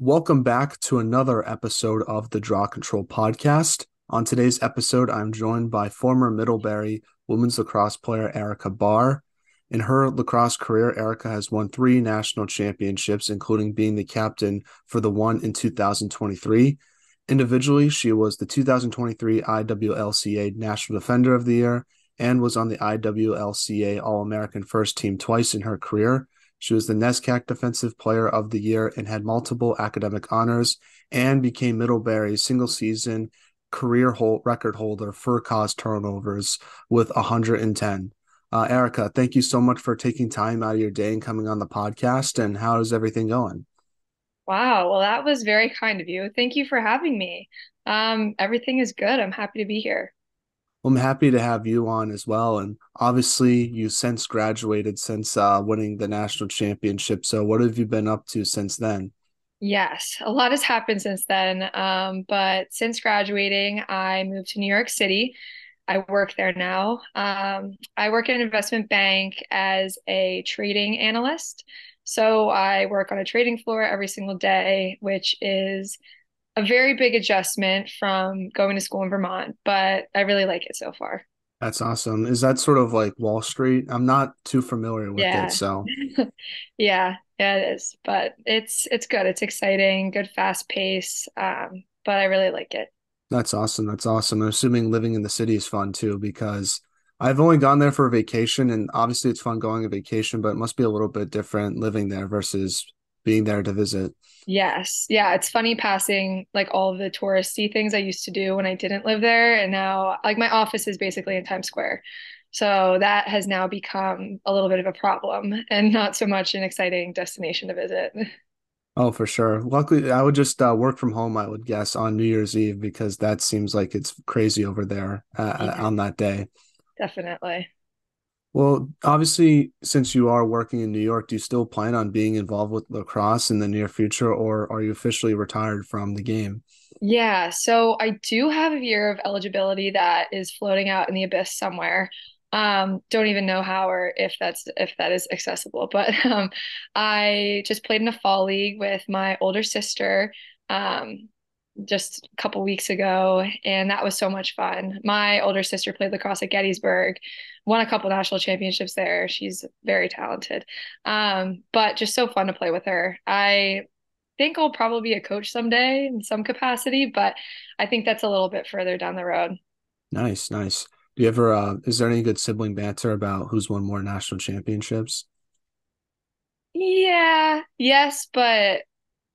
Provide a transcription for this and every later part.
Welcome back to another episode of the Draw Control Podcast. On today's episode, I'm joined by former Middlebury women's lacrosse player Erica Barr. In her lacrosse career, Erica has won 3 national championships, including being the captain for the one in 2023. Individually, she was the 2023 IWLCA National Defender of the Year and was on the IWLCA All-American First Team twice in her career. She was the NESCAC Defensive Player of the Year and had multiple academic honors and became Middlebury's single-season career record holder for cause turnovers with 110. Erica, thank you so much for taking time out of your day and coming on the podcast. And how is everything going? Wow, well, that was very kind of you. Thank you for having me. Everything is good. I'm happy to be here. Well, I'm happy to have you on as well. And obviously, you since graduated since winning the national championship. So, what have you been up to since then? Yes, a lot has happened since then. But since graduating, I moved to New York City. I work there now. I work in an investment bank as a trading analyst. So I work on a trading floor every single day, which is a very big adjustment from going to school in Vermont, but I really like it so far. That's awesome. Is that sort of like Wall Street? I'm not too familiar with it, Yeah. so Yeah, it is. But it's good. It's exciting, good fast pace. But I really like it. that's awesome. That's awesome. I'm assuming living in the city is fun too, because I've only gone there for a vacation, and obviously it's fun going on vacation, but it must be a little bit different living there versus being there to visit. Yes. Yeah, it's funny passing like all of the touristy things I used to do when I didn't live there. And now like my office is basically in Times Square. So that has now become a little bit of a problem and not so much an exciting destination to visit. Oh, for sure. Luckily, I would just work from home, I would guess, on New Year's Eve because that seems like it's crazy over there Yeah, on that day. definitely. Well, obviously, since you are working in New York, do you still plan on being involved with lacrosse in the near future, or are you officially retired from the game? Yeah, so I do have a year of eligibility that is floating out in the abyss somewhere. Don't even know how or if that is accessible, but I just played in a fall league with my older sister just a couple weeks ago, and that was so much fun. My older sister played lacrosse at Gettysburg, won a couple national championships there. She's very talented, but just so fun to play with her. I think I'll probably be a coach someday in some capacity, but I think that's a little bit further down the road. Nice, nice. Do you ever, is there any good sibling banter about who's won more national championships? Yeah, yes, but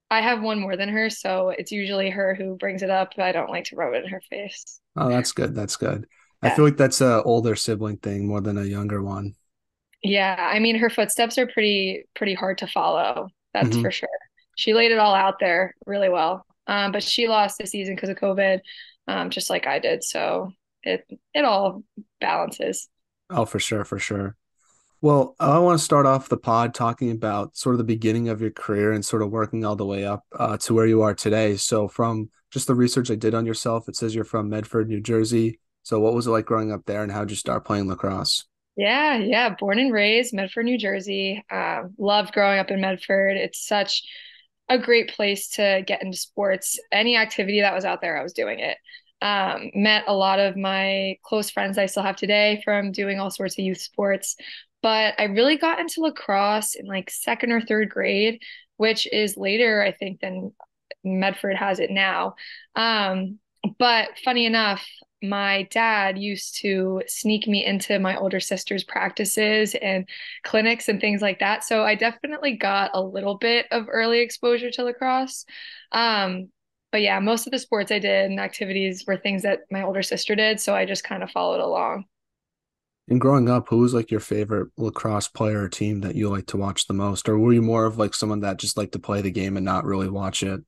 I have one more than her, so it's usually her who brings it up. I don't like to rub it in her face. Oh, that's good. That's good. I Yeah. feel like that's a older sibling thing more than a younger one. Yeah, I mean her footsteps are pretty hard to follow. That's Hmm. for sure. She laid it all out there really well. But she lost the season because of COVID, just like I did. So it all balances. Oh, for sure, for sure. Well, I want to start off the pod talking about sort of the beginning of your career and sort of working all the way up to where you are today. So, from just the research I did on yourself, it says you're from Medford, New Jersey. So, what was it like growing up there, and how'd you start playing lacrosse? Yeah. Born and raised Medford, New Jersey. Loved growing up in Medford. It's such a great place to get into sports. Any activity that was out there, I was doing it. Met a lot of my close friends I still have today from doing all sorts of youth sports. But I really got into lacrosse in like second or third grade, which is later, I think, than Medford has it now. But funny enough, my dad used to sneak me into my older sister's practices and clinics and things like that. So I definitely got a little bit of early exposure to lacrosse. Um, but yeah, most of the sports I did and activities were things that my older sister did. So I just kind of followed along. And growing up, who was like your favorite lacrosse player or team that you like to watch the most? Or were you more of like someone that just liked to play the game and not really watch it?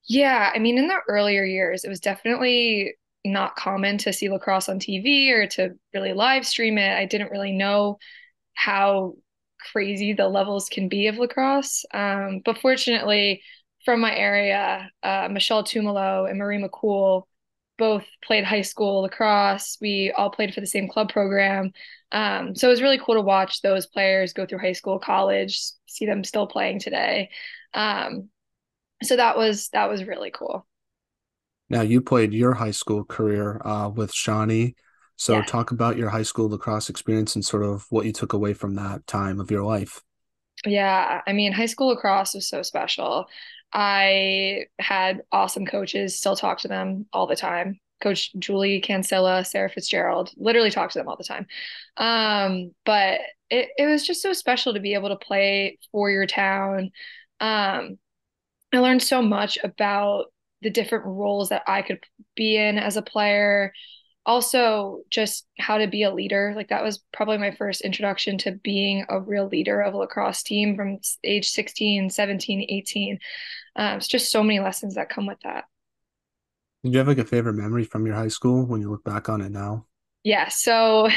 Yeah, I mean, in the earlier years, it was definitely not common to see lacrosse on TV or to really live stream it. I didn't really know how crazy the levels can be of lacrosse. But fortunately, from my area, Michelle Tumalo and Marie McCool both played high school lacrosse. We all played for the same club program. So it was really cool to watch those players go through high school, college, see them still playing today. Um, So that was really cool. Now, you played your high school career with Shawnee. So Yes. talk about your high school lacrosse experience and sort of what you took away from that time of your life. Yeah, I mean, high school lacrosse was so special. I had awesome coaches, still talk to them all the time. Coach Julie Cancilla, Sarah Fitzgerald, literally talk to them all the time. But it was just so special to be able to play for your town. Um, I learned so much about the different roles that I could be in as a player. Also, just how to be a leader. Like that was probably my first introduction to being a real leader of a lacrosse team from age 16, 17, 18. It's just so many lessons that come with that. Did you have like a favorite memory from your high school when you look back on it now? Yeah, so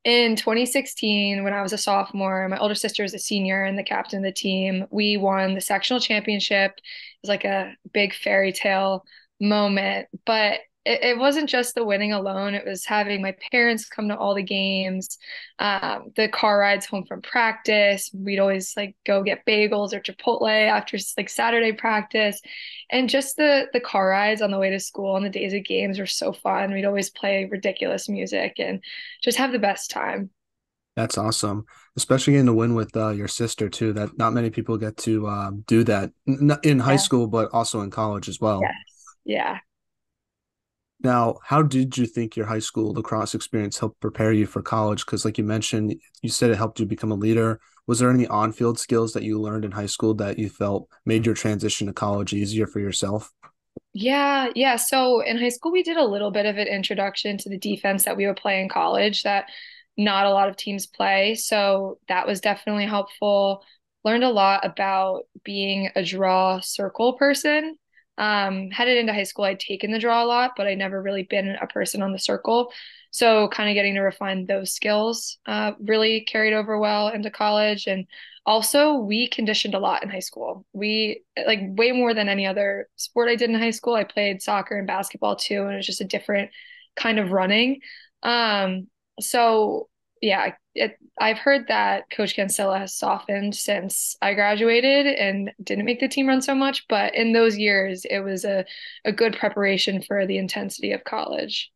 in 2016, when I was a sophomore, my older sister was a senior and the captain of the team. We won the sectional championship. It was like a big fairy tale moment, but it wasn't just the winning alone. It was having my parents come to all the games, the car rides home from practice. We'd always like go get bagels or Chipotle after like Saturday practice. And just the car rides on the way to school on the days of games were so fun. We'd always play ridiculous music and just have the best time. That's awesome, especially getting to win with your sister too. That not many people get to do that in high Yeah. school, but also in college as well. Yes. Yeah. Now, how did you think your high school lacrosse experience helped prepare you for college? Because, like you mentioned, you said it helped you become a leader. Was there any on-field skills that you learned in high school that you felt made your transition to college easier for yourself? Yeah, yeah. So in high school, we did a little bit of an introduction to the defense that we would play in college that not a lot of teams play. So that was definitely helpful. Learned a lot about being a draw circle person. Headed into high school, I'd taken the draw a lot, but I'd never really been a person on the circle. So kind of getting to refine those skills really carried over well into college. And also, we conditioned a lot in high school. We like way more than any other sport I did in high school. I played soccer and basketball too, and it was just a different kind of running. Um, so yeah, I've heard that Coach Cancella has softened since I graduated and didn't make the team run so much, but in those years, it was a good preparation for the intensity of college.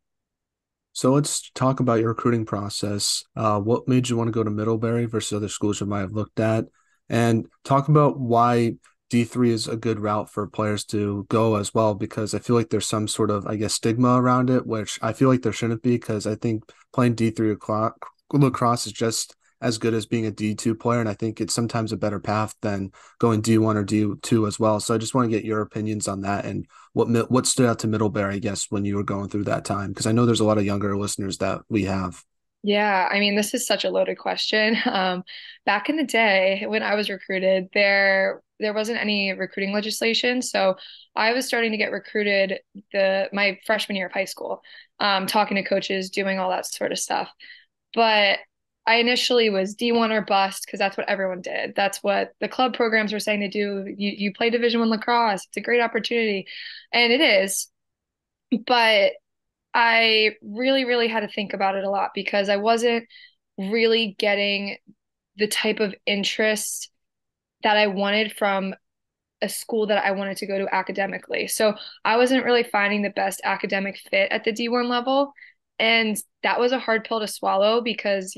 So let's talk about your recruiting process. What made you want to go to Middlebury versus other schools you might have looked at? And talk about why D3 is a good route for players to go as well, because I feel like there's some sort of, I guess, stigma around it, which I feel like there shouldn't be, because I think playing D3 lacrosse is just as good as being a D2 player. And I think it's sometimes a better path than going D1 or D2 as well. So I just want to get your opinions on that and what stood out to Middlebury, I guess, when you were going through that time? Because I know there's a lot of younger listeners that we have. Yeah, I mean, this is such a loaded question. Back in the day when I was recruited, there wasn't any recruiting legislation, so I was starting to get recruited my freshman year of high school, talking to coaches, doing all that sort of stuff. But I initially was D1 or bust because that's what everyone did. That's what the club programs were saying to do. You play Division I lacrosse. It's a great opportunity, and it is. But I really, really had to think about it a lot because I wasn't really getting the type of interest that I wanted from a school that I wanted to go to academically. So I wasn't really finding the best academic fit at the D1 level. And that was a hard pill to swallow because,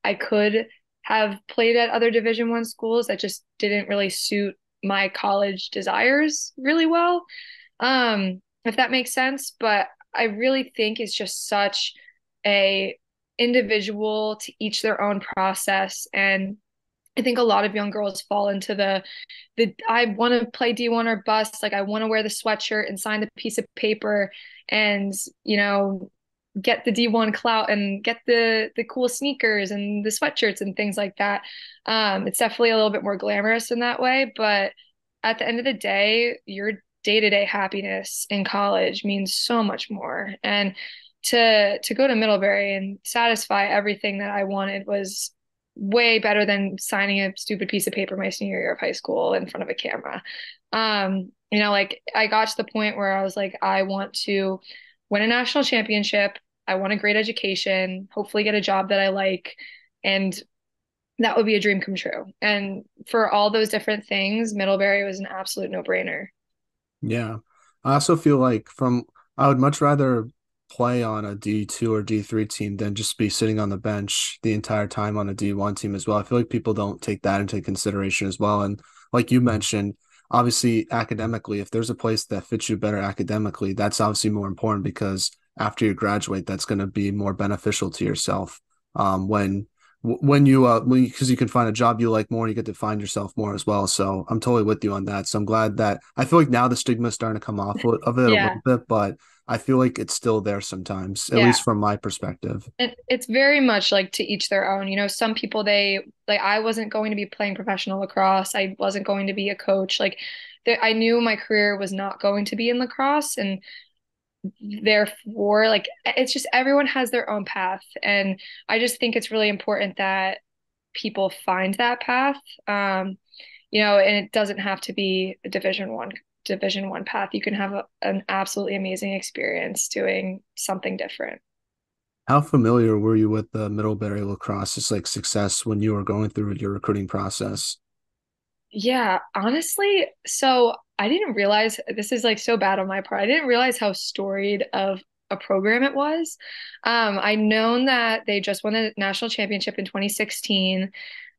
I could have played at other Division I schools that just didn't really suit my college desires really well. If that makes sense. But I really think it's just such a individual to each their own process. And I think a lot of young girls fall into the I want to play D1 or bust. Like I want to wear the sweatshirt and sign the piece of paper and, get the D1 clout and get the cool sneakers and the sweatshirts and things like that. It's definitely a little bit more glamorous in that way, but at the end of the day, your day-to-day happiness in college means so much more. And to go to Middlebury and satisfy everything that I wanted was way better than signing a stupid piece of paper my senior year of high school in front of a camera. Like I got to the point where I was like, I want to win a national championship. I want a great education, hopefully get a job that I like, and that would be a dream come true. And for all those different things, Middlebury was an absolute no-brainer. Yeah. I also feel like I would much rather play on a D2 or D3 team than just be sitting on the bench the entire time on a D1 team as well. I feel like people don't take that into consideration as well. And like you mentioned, obviously academically, if there's a place that fits you better academically, that's obviously more important because after you graduate, that's going to be more beneficial to yourself. When because you can find a job you like more, you get to find yourself more as well. So I'm totally with you on that. So I'm glad that I feel like now the stigma is starting to come off of it a Yeah. little bit, but I feel like it's still there sometimes, at Yeah. least from my perspective. It's very much like to each their own. Some people I wasn't going to be playing professional lacrosse. I wasn't going to be a coach. I knew my career was not going to be in lacrosse, and therefore, it's just everyone has their own path. And I just think it's really important that people find that path. And it doesn't have to be a Division 1 path. You can have an absolutely amazing experience doing something different. How familiar were you with the Middlebury lacrosse's like success when you were going through your recruiting process? Yeah, honestly, so I didn't realize this is like so bad on my part. I didn't realize how storied of a program it was. I known that they just won the national championship in 2016.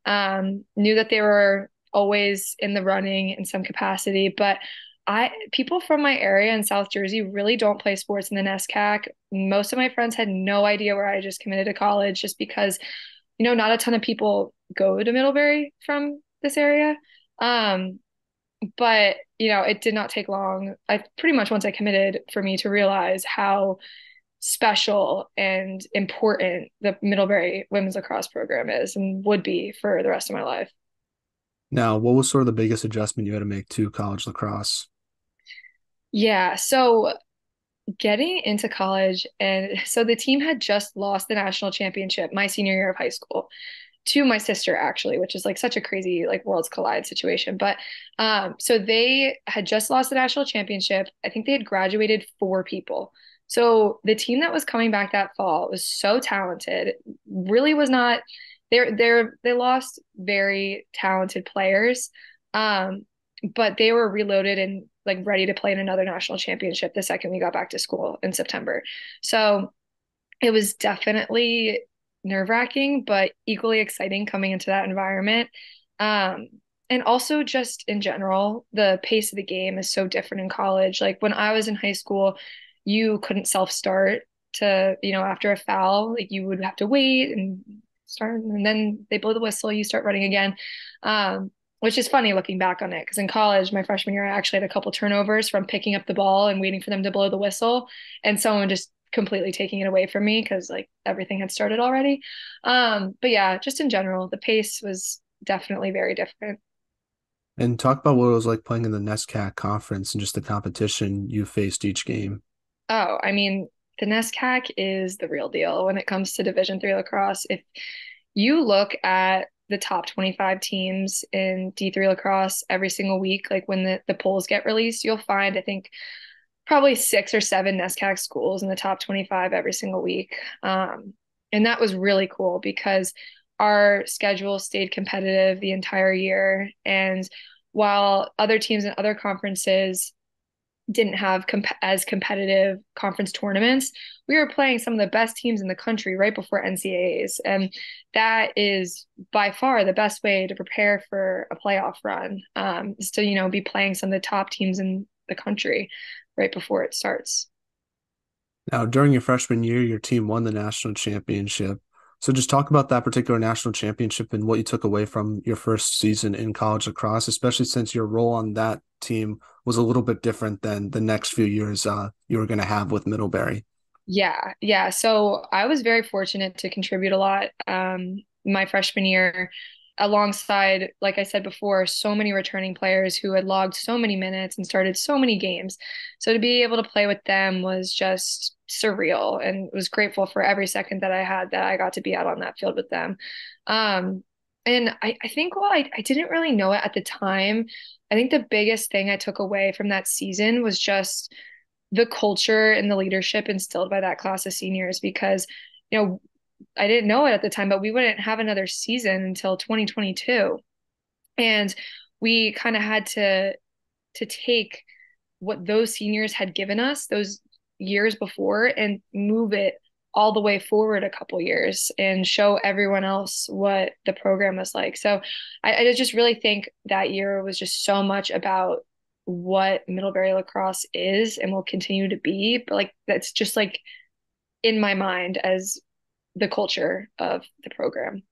Knew that they were always in the running in some capacity, but I people from my area in South Jersey really don't play sports in the NESCAC. Most of my friends had no idea where I just committed to college just because, not a ton of people go to Middlebury from this area. Um, but it did not take long. I pretty much once I committed for me to realize how special and important the Middlebury women's lacrosse program is and would be for the rest of my life. Now, what was sort of the biggest adjustment you had to make to college lacrosse? Yeah, so getting into college, and so the team had just lost the national championship my senior year of high school to my sister actually, which is like such a crazy like worlds collide situation. But so they had just lost the national championship. I think they had graduated 4 people. So the team that was coming back that fall was so talented, really was not they lost very talented players. But they were reloaded and like ready to play in another national championship the second we got back to school in September. So it was definitely nerve-wracking, but equally exciting coming into that environment. Um, and also just in general, the pace of the game is so different in college. Like when I was in high school, you couldn't self-start after a foul, like you would have to wait and start, and then they blow the whistle, you start running again. Which is funny looking back on it, because in college, my freshman year, I actually had a couple turnovers from picking up the ball and waiting for them to blow the whistle, and someone just completely taking it away from me because like everything had started already. But yeah, just in general, the pace was definitely very different. And talk about what it was like playing in the NESCAC conference and just the competition you faced each game. Oh, I mean, the NESCAC is the real deal when it comes to Division 3 lacrosse. If you look at the top 25 teams in D3 lacrosse every single week, like when the polls get released, you'll find, I think, probably 6 or 7 NESCAC schools in the top 25 every single week. And that was really cool because our schedule stayed competitive the entire year. And while other teams in other conferences didn't have as competitive conference tournaments, we were playing some of the best teams in the country right before NCAAs. And that is by far the best way to prepare for a playoff run, is to, be playing some of the top teams in the country right before it starts. Now, during your freshman year, your team won the national championship. So just talk about that particular national championship and what you took away from your first season in college lacrosse, especially since your role on that team was a little bit different than the next few years you were going to have with Middlebury. Yeah, yeah. So I was very fortunate to contribute a lot my freshman year, alongside, like I said before, so many returning players who had logged so many minutes and started so many games. So to be able to play with them was just surreal, and was grateful for every second that I had that I got to be out on that field with them. Um, and I think while I didn't really know it at the time, I think the biggest thing I took away from that season was just the culture and the leadership instilled by that class of seniors, because you know I didn't know it at the time, but we wouldn't have another season until 2022. And we kind of had to take what those seniors had given us those years before and move it all the way forward a couple years and show everyone else what the program was like. So I just really think that year was just so much about what Middlebury lacrosse is and will continue to be. But like that's just like in my mind as the culture of the program.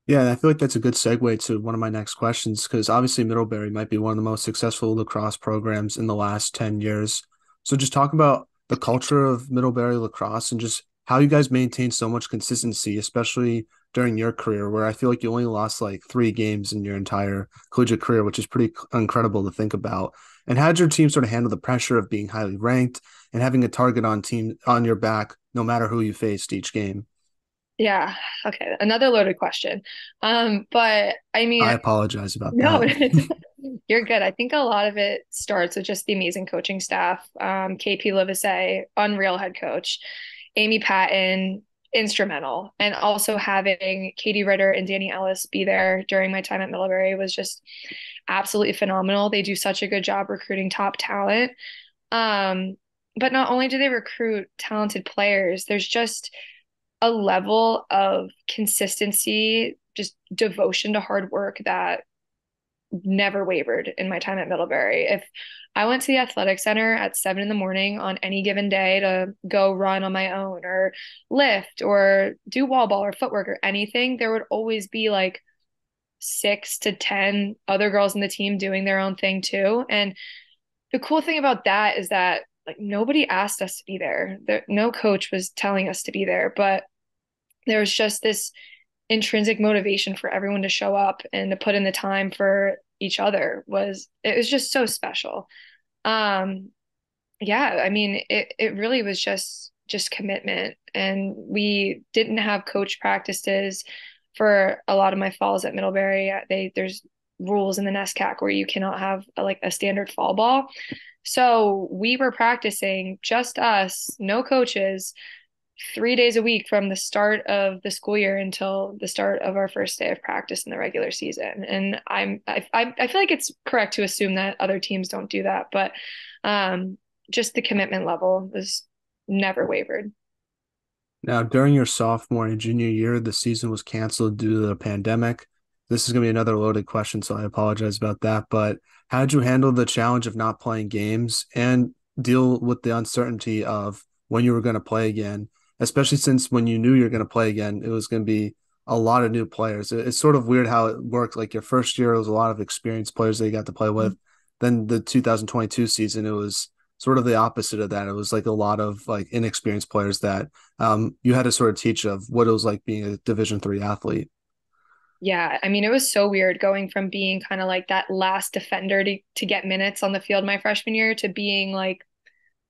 Yeah, and I feel like that's a good segue to one of my next questions because obviously Middlebury might be one of the most successful lacrosse programs in the last 10 years. So just talk about the culture of Middlebury lacrosse and just how you guys maintain so much consistency, especially during your career, where I feel like you only lost like 3 games in your entire collegiate career, which is pretty incredible to think about. And how did your team sort of handle the pressure of being highly ranked and having a target on your back, no matter who you faced each game? Yeah. Okay. Another loaded question. But I mean, I apologize about no, that. you're good. I think a lot of it starts with just the amazing coaching staff. KP Livesay, unreal head coach. Amy Patton, instrumental. And also having Katie Ritter and Danny Ellis be there during my time at Middlebury was just absolutely phenomenal. They do such a good job recruiting top talent. Um, but not only do they recruit talented players, there's just a level of consistency, just devotion to hard work that never wavered in my time at Middlebury. If I went to the athletic center at 7 in the morning on any given day to go run on my own or lift or do wall ball or footwork or anything, there would always be like 6 to 10 other girls in the team doing their own thing too. And the cool thing about that is that like nobody asked us to be there. No coach was telling us to be there, but there was just this intrinsic motivation for everyone to show up and to put in the time for each other was it was just so special. Um yeah, I mean it really was just commitment and we didn't have coach practices for a lot of my falls at Middlebury. There's rules in the NESCAC where you cannot have like a standard fall ball. So we were practicing just us, no coaches 3 days a week from the start of the school year until the start of our first day of practice in the regular season. And I feel like it's correct to assume that other teams don't do that, but just the commitment level was never wavered. Now, during your sophomore and junior year, the season was canceled due to the pandemic. This is going to be another loaded question, so I apologize about that. But how did you handle the challenge of not playing games and deal with the uncertainty of when you were going to play again, especially since when you knew you were going to play again, it was going to be a lot of new players. It's sort of weird how it worked. Like your first year, it was a lot of experienced players that you got to play with. Then the 2022 season, it was sort of the opposite of that. It was like a lot of like inexperienced players that you had to sort of teach of what it was like being a Division 3 athlete. Yeah, I mean, it was so weird going from being kind of like that last defender to get minutes on the field my freshman year to being like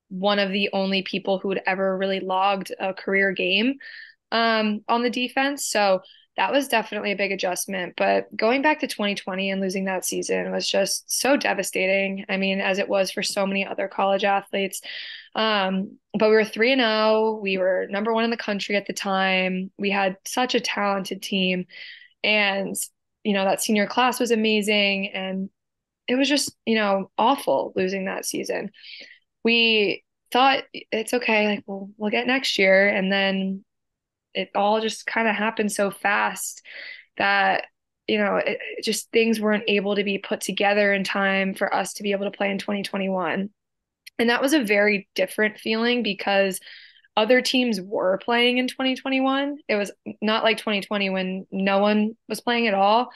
one of the only people who had ever really logged a career game on the defense. So that was definitely a big adjustment. But going back to 2020 and losing that season was just so devastating. I mean, as it was for so many other college athletes. But we were 3-0. We were number 1 in the country at the time. We had such a talented team. And, that senior class was amazing. And it was just, awful losing that season. We thought it's okay, like we'll get next year. And then it all just kind of happened so fast that it just things weren't able to be put together in time for us to be able to play in 2021. And that was a very different feeling because other teams were playing in 2021. It was not like 2020 when no one was playing at all.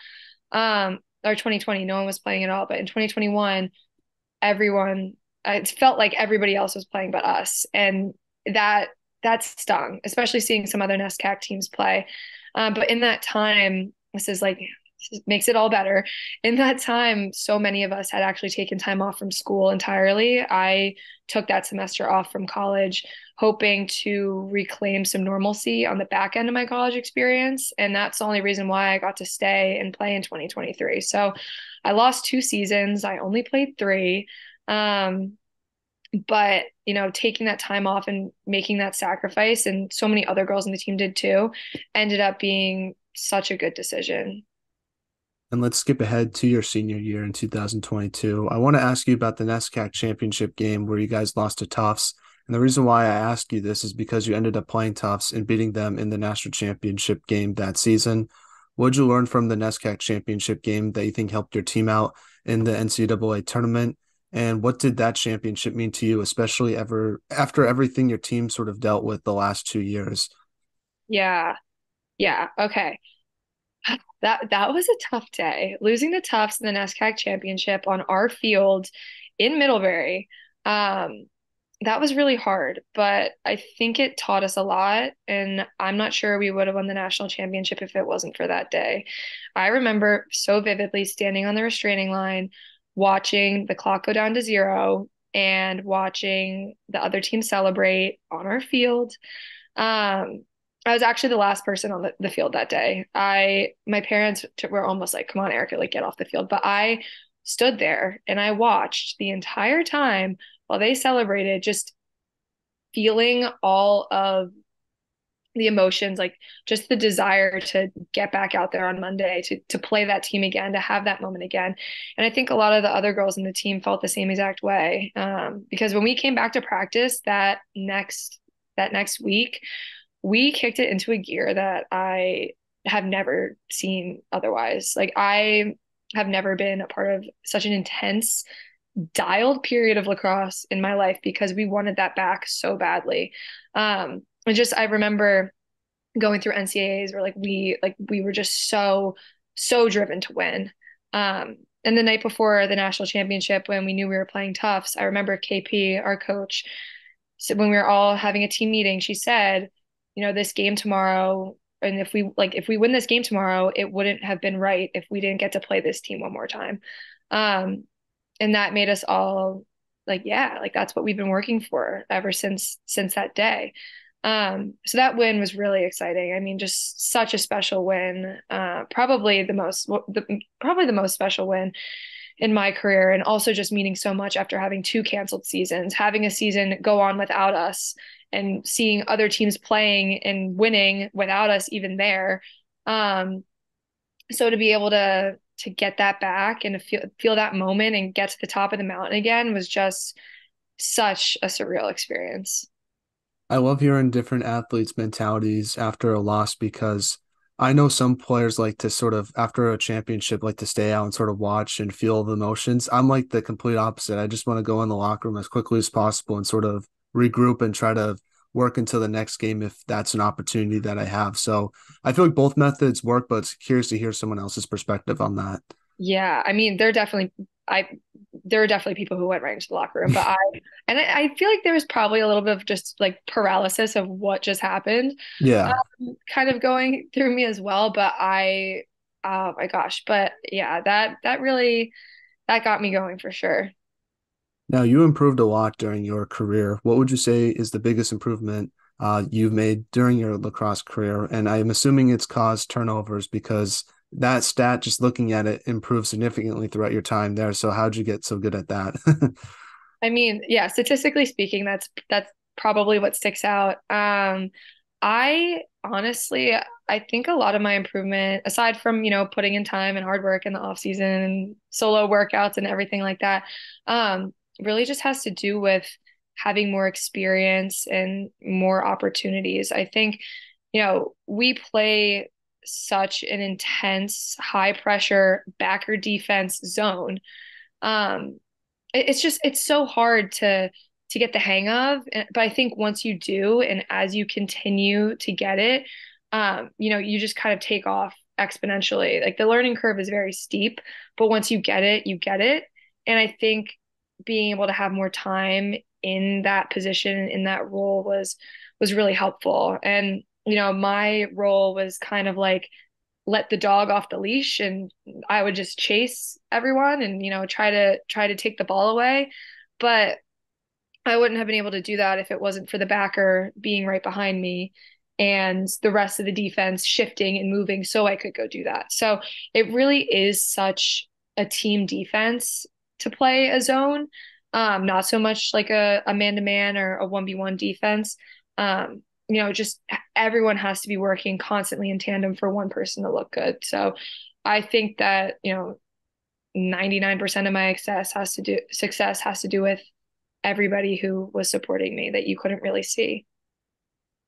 Or 2020, no one was playing at all. But in 2021, everyone, it felt like everybody else was playing but us. And that stung, especially seeing some other NESCAC teams play. But in that time, this makes it all better. In that time, so many of us had actually taken time off from school entirely. I took that semester off from college, hoping to reclaim some normalcy on the back end of my college experience. And that's the only reason why I got to stay and play in 2023. So I lost 2 seasons. I only played 3. Um, But, taking that time off and making that sacrifice, and so many other girls in the team did too, ended up being such a good decision. And let's skip ahead to your senior year in 2022. I want to ask you about the NESCAC Championship game where you guys lost to Tufts. And the reason why I ask you this is because you ended up playing Tufts and beating them in the national championship game that season. What did you learn from the NESCAC Championship game that you think helped your team out in the NCAA tournament? And what did that championship mean to you, especially ever after everything your team sort of dealt with the last 2 years? Yeah. Yeah. Okay. That was a tough day. Losing to Tufts in the NESCAC championship on our field in Middlebury. That was really hard, but I think it taught us a lot. And I'm not sure we would have won the national championship if it wasn't for that day. I remember so vividly standing on the restraining line, watching the clock go down to 0 and watching the other team celebrate on our field. Um, I was actually the last person on the field that day. My parents were almost like, "Come on, Erica, like get off the field." But I stood there and I watched the entire time while they celebrated, just feeling all of the emotions, like just the desire to get back out there on Monday, to play that team again, to have that moment again. And I think a lot of the other girls in the team felt the same exact way. Because when we came back to practice that next week, we kicked it into a gear that I have never seen otherwise. Like I have never been a part of such an intense, dialed period of lacrosse in my life because we wanted that back so badly. And just I remember going through NCAAs where like we were just so driven to win. And the night before the national championship, when we knew we were playing Tufts, I remember KP, our coach, so when we were all having a team meeting, she said, this game tomorrow, and if we win this game tomorrow, it wouldn't have been right if we didn't get to play this team one more time. Um, and that made us all like, yeah, like that's what we've been working for ever since that day. So that win was really exciting. I mean, just such a special win. Probably the most special win in my career, and also just meaning so much after having two canceled seasons, having a season go on without us and seeing other teams playing and winning without us even there. Um, so to be able to get that back and to feel that moment and get to the top of the mountain again was just such a surreal experience. I love hearing different athletes' mentalities after a loss because I know some players like to sort of, after a championship, like to stay out and sort of watch and feel the emotions. I'm like the complete opposite. I just want to go in the locker room as quickly as possible and sort of regroup and try to work until the next game if that's an opportunity that I have. So I feel like both methods work, but it's curious to hear someone else's perspective on that. Yeah, I mean, I there are definitely people who went right into the locker room, I feel like there was probably a little bit of just like paralysis of what just happened, Yeah. kind of going through me as well. Oh my gosh, but yeah, that really that got me going for sure. Now, you improved a lot during your career. What would you say is the biggest improvement you've made during your lacrosse career? And I'm assuming it's caused turnovers because that stat, just looking at it, improved significantly throughout your time there. So, how'd you get so good at that? I mean, yeah, statistically speaking, that's probably what sticks out. I honestly, I think a lot of my improvement, aside from, putting in time and hard work in the off season and solo workouts and everything like that, really just has to do with having more experience and more opportunities. I think, we play such an intense, high pressure backer defense zone. Um, it's so hard to get the hang of, but I think once you do, and as you continue to get it, you just kind of take off exponentially. Like the learning curve is very steep, but once you get it, you get it. And I think being able to have more time in that position, in that role, was really helpful. And my role was kind of like let the dog off the leash, and I would just chase everyone and try to take the ball away. But I wouldn't have been able to do that if it wasn't for the backer being right behind me and the rest of the defense shifting and moving so I could go do that. So it really is such a team defense to play a zone. Not so much like a man-to-man or a 1v1 defense. Just everyone has to be working constantly in tandem for one person to look good. So I think that, 99% of my success has to do with everybody who was supporting me that you couldn't really see.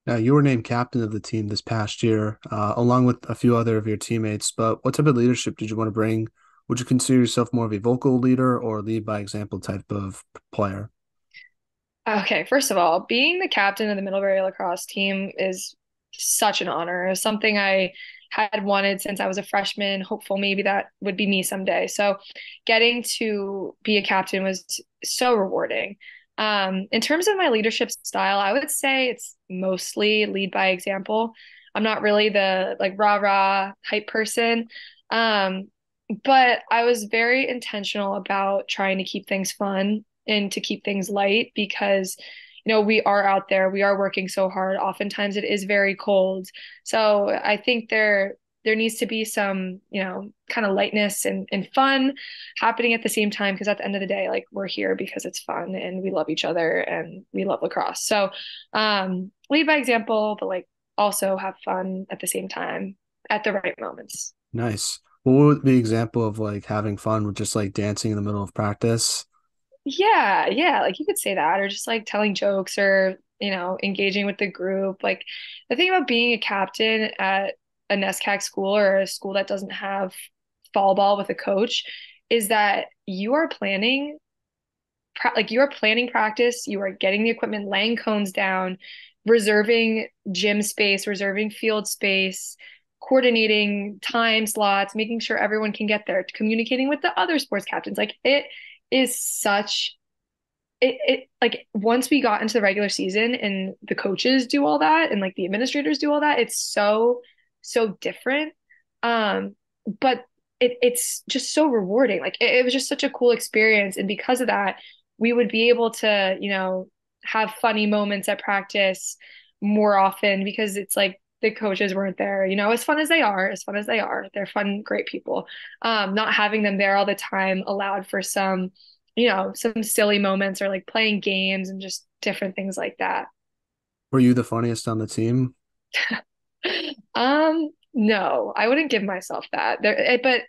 Now, you were named captain of the team this past year, along with a few other of your teammates. But what type of leadership did you want to bring? Would you consider yourself more of a vocal leader or lead by example type of player? Okay, first of all, being the captain of the Middlebury lacrosse team is such an honor. It was something I had wanted since I was a freshman, hopeful maybe that would be me someday. So getting to be a captain was so rewarding. In terms of my leadership style, I would say it's mostly lead by example. I'm not really the like rah-rah hype person. Um, but I was very intentional about trying to keep things fun and to keep things light because we are out there, we are working so hard. Oftentimes it is very cold. So I think there needs to be some, kind of lightness and fun happening at the same time because at the end of the day, like we're here because it's fun and we love each other and we love lacrosse. So lead by example, but like also have fun at the same time at the right moments. Nice. What would be an example of like having fun with just like dancing in the middle of practice? Yeah, yeah, like you could say that, or just like telling jokes or, engaging with the group. Like the thing about being a captain at a NESCAC school or a school that doesn't have fall ball with a coach is that you are planning practice, you are getting the equipment, laying cones down, reserving gym space, reserving field space, coordinating time slots, making sure everyone can get there, communicating with the other sports captains. Like it is such it like once we got into the regular season and the coaches do all that and like the administrators do all that, it's so different. But it's just so rewarding. Like it was just such a cool experience. And because of that, we would be able to, have funny moments at practice more often because it's like the coaches weren't there, as fun as they are, they're fun, great people. Not having them there all the time allowed for some silly moments or like playing games and just different things like that. Were you the funniest on the team? No, I wouldn't give myself that. But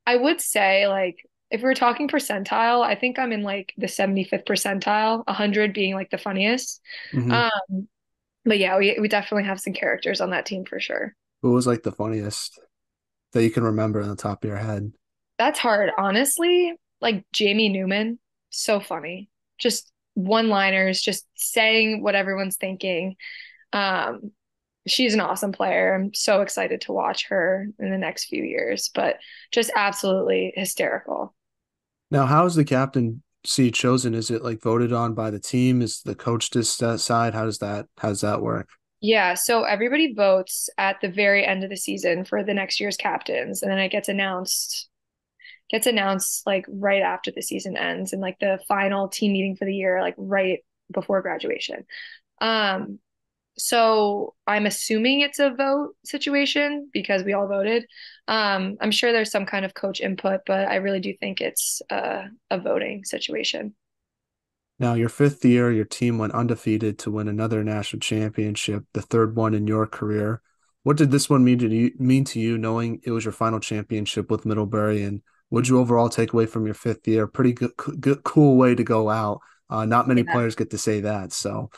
I would say like if we were talking percentile, I think I'm in like the 75th percentile, 100 being like the funniest. Hmm. Um, but yeah, we definitely have some characters on that team for sure. Who was like the funniest that you can remember on the top of your head? That's hard, honestly. Like Jamie Newman, so funny. Just one-liners, just saying what everyone's thinking. Um, she's an awesome player. I'm so excited to watch her in the next few years, but just absolutely hysterical. Now, how is the captaincy chosen? Is it like voted on by the team? Is the coach decide? How does that work? Yeah, so everybody votes at the very end of the season for the next year's captains, and then it gets announced like right after the season ends and like the final team meeting for the year, like right before graduation. Um, So I'm assuming it's a vote situation because we all voted. I'm sure there's some kind of coach input, but I really do think it's a voting situation. Now, your fifth year, your team went undefeated to win another national championship, the third one in your career. What did this one mean to you, knowing it was your final championship with Middlebury? And what did you overall take away from your fifth year? Pretty good, cool way to go out. Not many Yeah. players get to say that. So,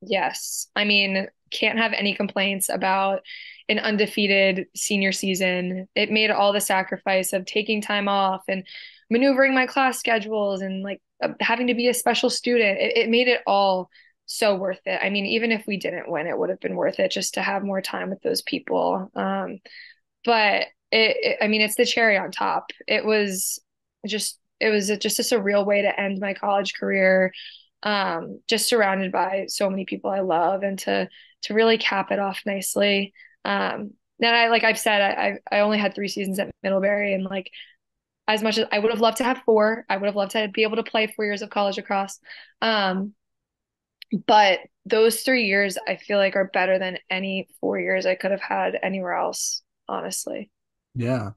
Yes. I mean, can't have any complaints about an undefeated senior season. It made all the sacrifice of taking time off and maneuvering my class schedules and like having to be a special student. It made it all so worth it. I mean, even if we didn't win, it would have been worth it just to have more time with those people. But I mean, it's the cherry on top. It was just a surreal way to end my college career, just surrounded by so many people I love, and to really cap it off nicely. Then like I've said, I only had 3 seasons at Middlebury, and like as much as I would have loved to have four, I would have loved to be able to play 4 years of college lacrosse. Um, but those 3 years I feel like are better than any 4 years I could have had anywhere else, honestly. yeah.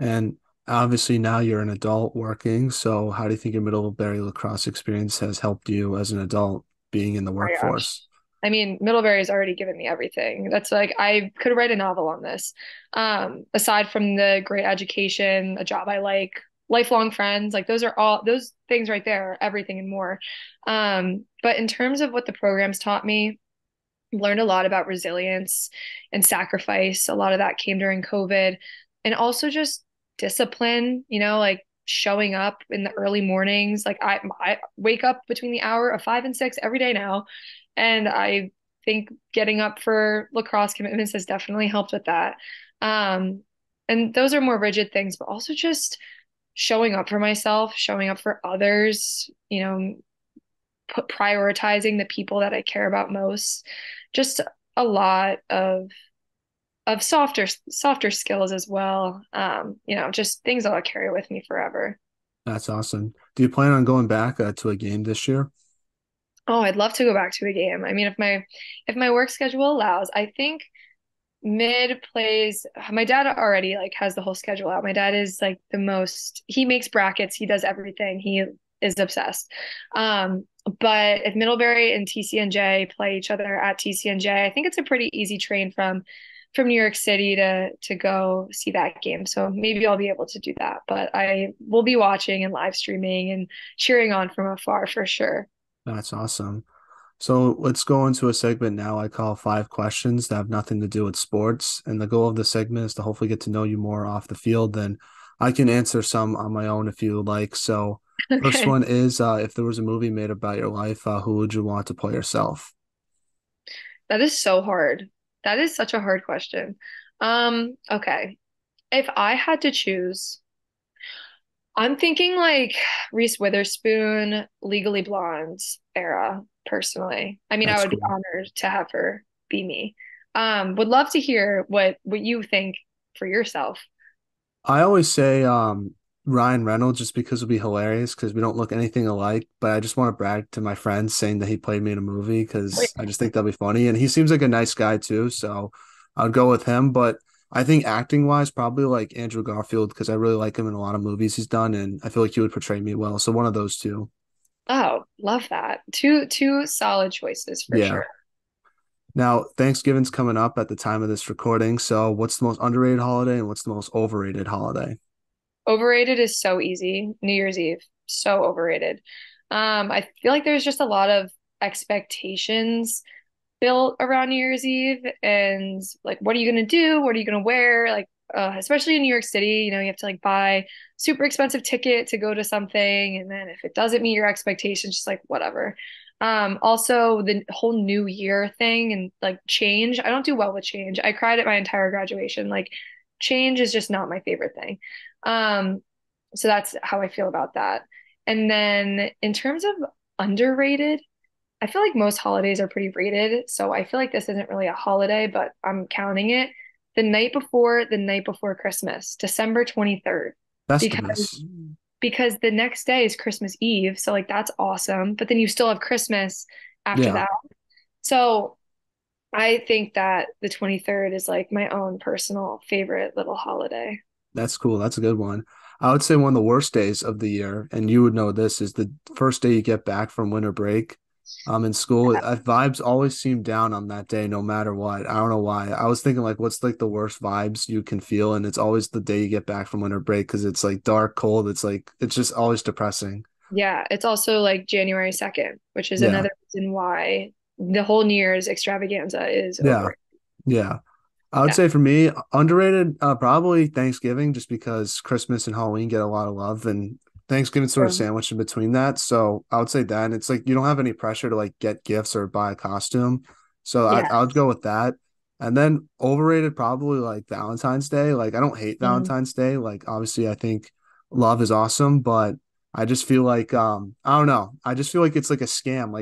And Obviously, now you're an adult working. So, how do you think your Middlebury lacrosse experience has helped you as an adult being in the Oh my gosh. workforce? I mean, Middlebury's already given me everything. That's like I could write a novel on this. Aside from the great education, a job I like, lifelong friends, like those are all those things right there, everything and more. But in terms of what the programs taught me, learned a lot about resilience and sacrifice. A lot of that came during COVID, and also just discipline, like showing up in the early mornings. Like I wake up between the hour of 5 and 6 every day now. And I think getting up for lacrosse commitments has definitely helped with that. Um, and those are more rigid things, but also just showing up for myself, showing up for others, prioritizing the people that I care about most. Just a lot of softer skills as well. Just things that I'll carry with me forever. That's awesome. Do you plan on going back to a game this year? Oh, I'd love to go back to a game. I mean, if my work schedule allows, I think mid plays. My dad already like has the whole schedule out. My dad is like he makes brackets, he does everything. He is obsessed. Um, but if Middlebury and TCNJ play each other at TCNJ, I think it's a pretty easy train from New York City to go see that game. So maybe I'll be able to do that. But I will be watching and live streaming and cheering on from afar for sure. That's awesome. So let's go into a segment now I call five questions that have nothing to do with sports. And the goal of the segment is to hopefully get to know you more off the field. Then I can answer some on my own if you would like. So first Okay. one is if there was a movie made about your life, who would you want to play yourself? That is so hard. That is such a hard question. Okay. If I had to choose, I'm thinking like Reese Witherspoon, Legally Blonde era, personally. I mean, I That's would be cool. honored to have her be me. Would love to hear what you think for yourself. I always say Ryan Reynolds just because it'd be hilarious because we don't look anything alike. But I just want to brag to my friends saying that he played me in a movie because I just think that'd be funny. And he seems like a nice guy too. So I'd go with him. But I think acting wise, probably like Andrew Garfield because I really like him in a lot of movies he's done. And I feel like he would portray me well. So one of those two. Oh, love that. Two solid choices for Yeah. sure. Now, Thanksgiving's coming up at the time of this recording. So what's the most underrated holiday and what's the most overrated holiday? Overrated is so easy. New Year's Eve, so overrated. I feel like there's just a lot of expectations built around New Year's Eve and like what are you gonna do? What are you gonna wear? Like especially in New York City, you have to like buy super expensive ticket to go to something and then if it doesn't meet your expectations, just like whatever. Also the whole New Year thing and like change. I don't do well with change. I cried at my entire graduation. Like change is just not my favorite thing. Um, so that's how I feel about that. And then in terms of underrated, I feel like most holidays are pretty rated, so I feel like this isn't really a holiday, but I'm counting it. The night before Christmas, December 23rd, because Festivus. because the next day is Christmas Eve, so like that's awesome, but then you still have Christmas after Yeah. that. So I think that the 23rd is like my own personal favorite little holiday. That's cool. That's a good one. I would say one of the worst days of the year, and you would know this, is the first day you get back from winter break. In school, vibes always seem down on that day, no matter what. I don't know why. I was thinking like, what's like the worst vibes you can feel, and it's always the day you get back from winter break because it's like dark, cold. It's like it's just always depressing. Yeah, it's also like January 2nd, which is Yeah, another reason why the whole New Year's extravaganza is yeah, over. yeah. I would Yeah. say for me, underrated, probably Thanksgiving, just because Christmas and Halloween get a lot of love, and Thanksgiving sort of Um, sandwiched in between that. So I would say that, and it's like you don't have any pressure to like get gifts or buy a costume. So yeah. I would go with that. And then overrated, probably like Valentine's Day. Like I don't hate Mm. Valentine's Day. Like obviously, I think love is awesome, but I just feel like I don't know. I just feel like it's like a scam.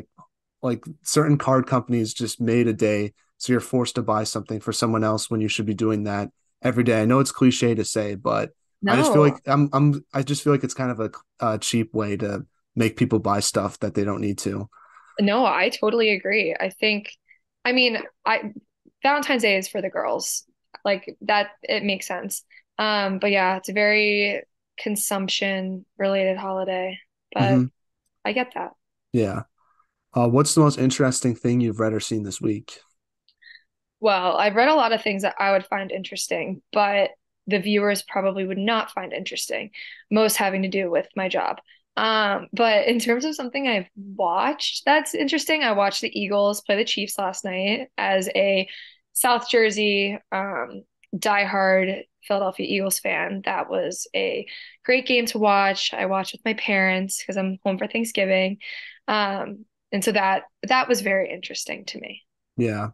Like certain card companies just made a day so you're forced to buy something for someone else when you should be doing that every day. I know it's cliche to say, but I just feel No, like I just feel like it's kind of a cheap way to make people buy stuff that they don't need to. no, I totally agree. I mean, I Valentine's Day is for the girls. Like that, it makes sense. But yeah, it's very consumption related holiday, but Hmm. I get that. Yeah. What's the most interesting thing you've read or seen this week? Well, I've read a lot of things that I would find interesting, but the viewers probably would not find interesting, most having to do with my job. But in terms of something I've watched that's interesting, I watched the Eagles play the Chiefs last night as a South Jersey diehard Philadelphia Eagles fan. That was a great game to watch. I watched with my parents because I'm home for Thanksgiving. And so that was very interesting to me. Yeah.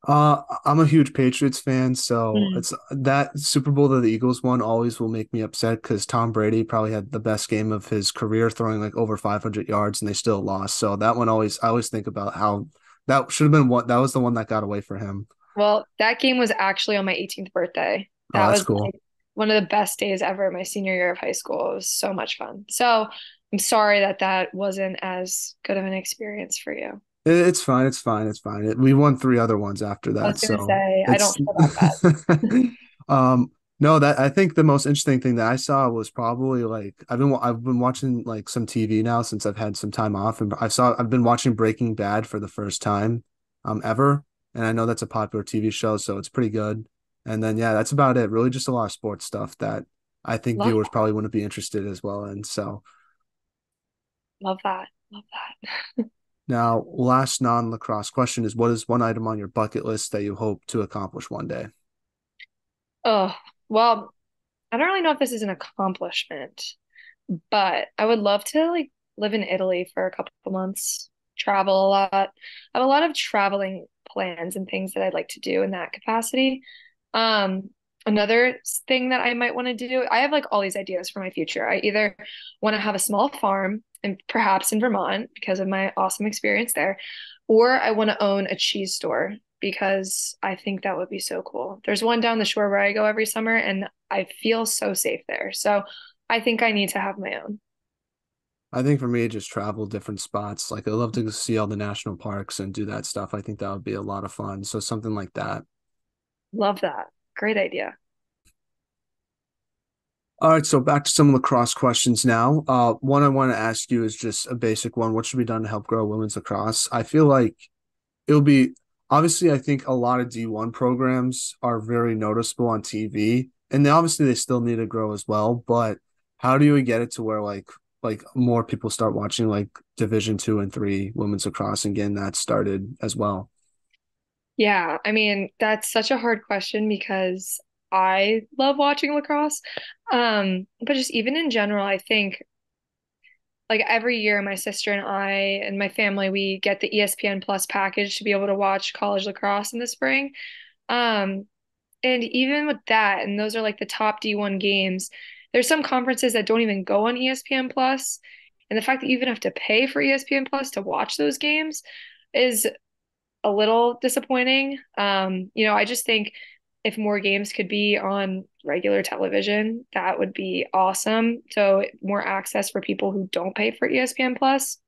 I'm a huge Patriots fan, so Mm. it's that Super Bowl that the Eagles won always will make me upset because Tom Brady probably had the best game of his career, throwing like over 500 yards, and they still lost. So that one always, I always think about how that should have been what that was the one that got away for him. Well, that game was actually on my 18th birthday. Oh, That that's was cool. like one of the best days ever, my senior year of high school. It was so much fun. So I'm sorry that that wasn't as good of an experience for you. It's fine. It's fine. It's fine. We won three other ones after I was that, gonna so say, I don't it's feel that bad. no, that I think the most interesting thing that I saw was probably like I've been watching like some TV now since I've had some time off, and I've been watching Breaking Bad for the first time ever, and I know that's a popular TV show, so it's pretty good. And then yeah, that's about it. Really, just a lot of sports stuff that I think Love viewers that. probably wouldn't be interested as well in. So Love that. Love that. now, last non-lacrosse question is what is one item on your bucket list that you hope to accomplish one day? Oh, well, I don't really know if this is an accomplishment, but I would love to like live in Italy for a couple of months, travel a lot. I have a lot of traveling plans and things that I'd like to do in that capacity. Um, Another thing that I might want to do, I have like all these ideas for my future. I either want to have a small farm and perhaps in Vermont because of my awesome experience there, or I want to own a cheese store because I think that would be so cool. There's one down the shore where I go every summer and I feel so safe there. So I think I need to have my own. I think for me, just travel different spots. Like I love to see all the national parks and do that stuff. I think that would be a lot of fun. So something like that. Love that. Great idea. All right, so back to some lacrosse questions now. One I want to ask you is just a basic one. What should be done to help grow women's lacrosse? I feel like it'll be obviously, I think a lot of D1 programs are very noticeable on TV, and they still need to grow as well. But how do you get it to where like more people start watching like Division 2 and 3 women's lacrosse and getting that started as well? Yeah, I mean, that's such a hard question because I love watching lacrosse. But just even in general, I think like every year my sister and I and my family we get the ESPN Plus package to be able to watch college lacrosse in the spring. Um, and even with that, and those are like the top D1 games, there's some conferences that don't even go on ESPN Plus. And the fact that you even have to pay for ESPN Plus to watch those games is a little disappointing. I just think if more games could be on regular television, that would be awesome. So more access for people who don't pay for ESPN Plus.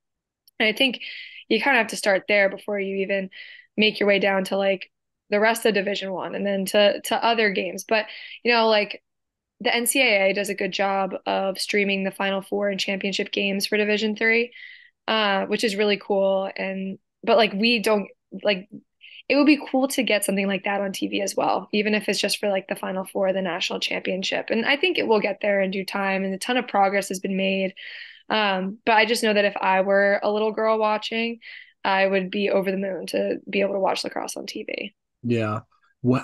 And I think you kind of have to start there before you even make your way down to like the rest of Division 1 and then to other games. But like the NCAA does a good job of streaming the Final Four and championship games for Division 3, which is really cool. And but like we don't like it would be cool to get something like that on TV as well, even if it's just for like the Final Four, the national championship. And I think it will get there in due time, and a ton of progress has been made. But I just know that if I were a little girl watching, I would be over the moon to be able to watch lacrosse on TV. Yeah.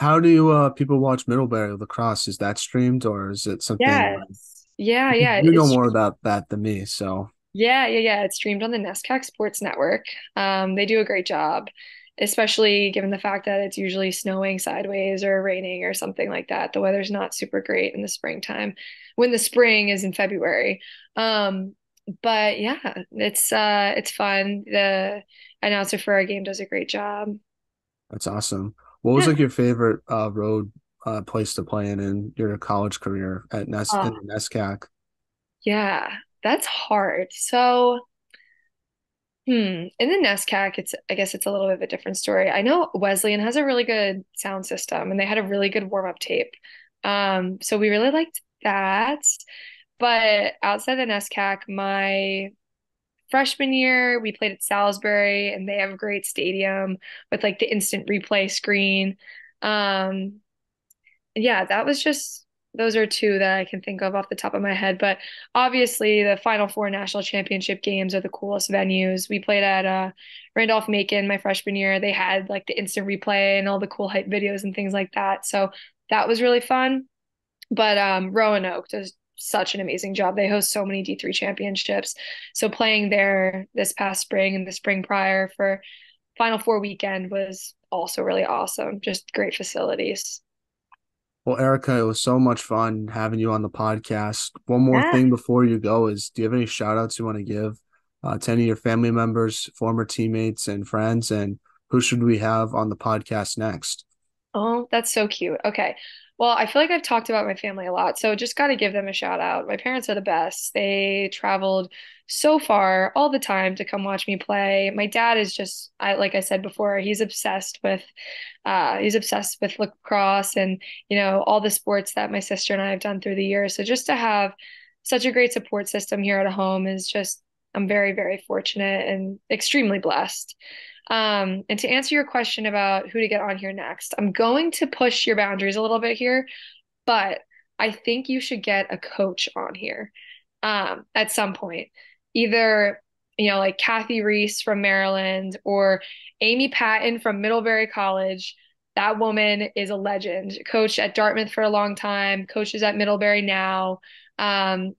How do you people watch Middlebury lacrosse? Is that streamed or is it something like Yes. Yeah, yeah. you know more about that than me? So Yeah. It's streamed on the NESCAC Sports Network. They do a great job, especially given the fact that it's usually snowing sideways or raining or something like that. The weather's not super great in the springtime when the spring is in February. Um, but yeah, it's fun. The announcer for our game does a great job. that's awesome. What was Yeah. like your favorite road place to play in your college career at in Oh, the NESCAC? yeah, that's hard. So in the NESCAC, I guess it's a little bit of a different story. I know Wesleyan has a really good sound system and they had a really good warm-up tape. So we really liked that. But outside the NESCAC, my freshman year, we played at Salisbury, and they have a great stadium with like the instant replay screen. Um, yeah, that was just those are two that I can think of off the top of my head. But obviously, the Final Four national championship games are the coolest venues. We played at Randolph-Macon my freshman year. They had like the instant replay and all the cool hype videos and things like that. So that was really fun. But Roanoke does such an amazing job. They host so many D3 championships. So playing there this past spring and the spring prior for Final Four weekend was also really awesome. Just great facilities. Well, Erica, it was so much fun having you on the podcast. One more Yeah. thing before you go is, do you have any shout outs you want to give to any of your family members, former teammates, and friends? And who should we have on the podcast next? Oh, that's so cute. Okay. Well, I feel like I've talked about my family a lot, so just got to give them a shout out. My parents are the best. They traveled so far all the time to come watch me play. My dad is just, like I said before, he's obsessed with lacrosse and, all the sports that my sister and I have done through the years. So just to have such a great support system here at home is just, I'm very, very fortunate and extremely blessed. And to answer your question about who to get on here next, I'm going to push your boundaries a little bit here, but I think you should get a coach on here at some point. Either, like Kathy Reese from Maryland or Amy Patton from Middlebury College. That woman is a legend. Coached at Dartmouth for a long time, coaches at Middlebury now.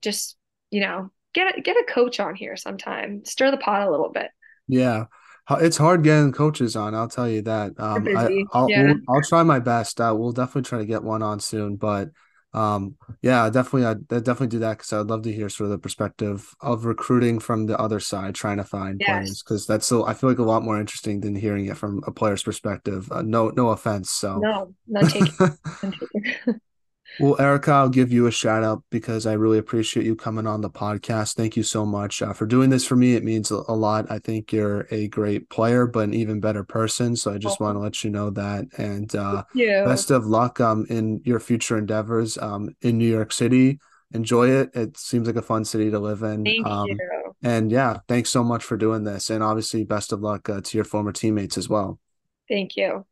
Just, get a coach on here sometime. Stir the pot a little bit. Yeah, it's hard getting coaches on. I'll tell you that. We're busy. Yeah. I'll try my best. We'll definitely try to get one on soon. But yeah, definitely, I'd definitely do that because I'd love to hear sort of the perspective of recruiting from the other side, trying to find Yes. players because that's so I feel like a lot more interesting than hearing it from a player's perspective. No offense. So. No, none taken. None taken. Well, Erica, I'll give you a shout out because I really appreciate you coming on the podcast. Thank you so much for doing this for me. It means a lot. I think you're a great player, but an even better person. So I just want Oh, to let you know that. And thank you. best of luck in your future endeavors in New York City. Enjoy it. It seems like a fun city to live in. Thank you. And yeah, thanks so much for doing this. And obviously, best of luck to your former teammates as well. Thank you.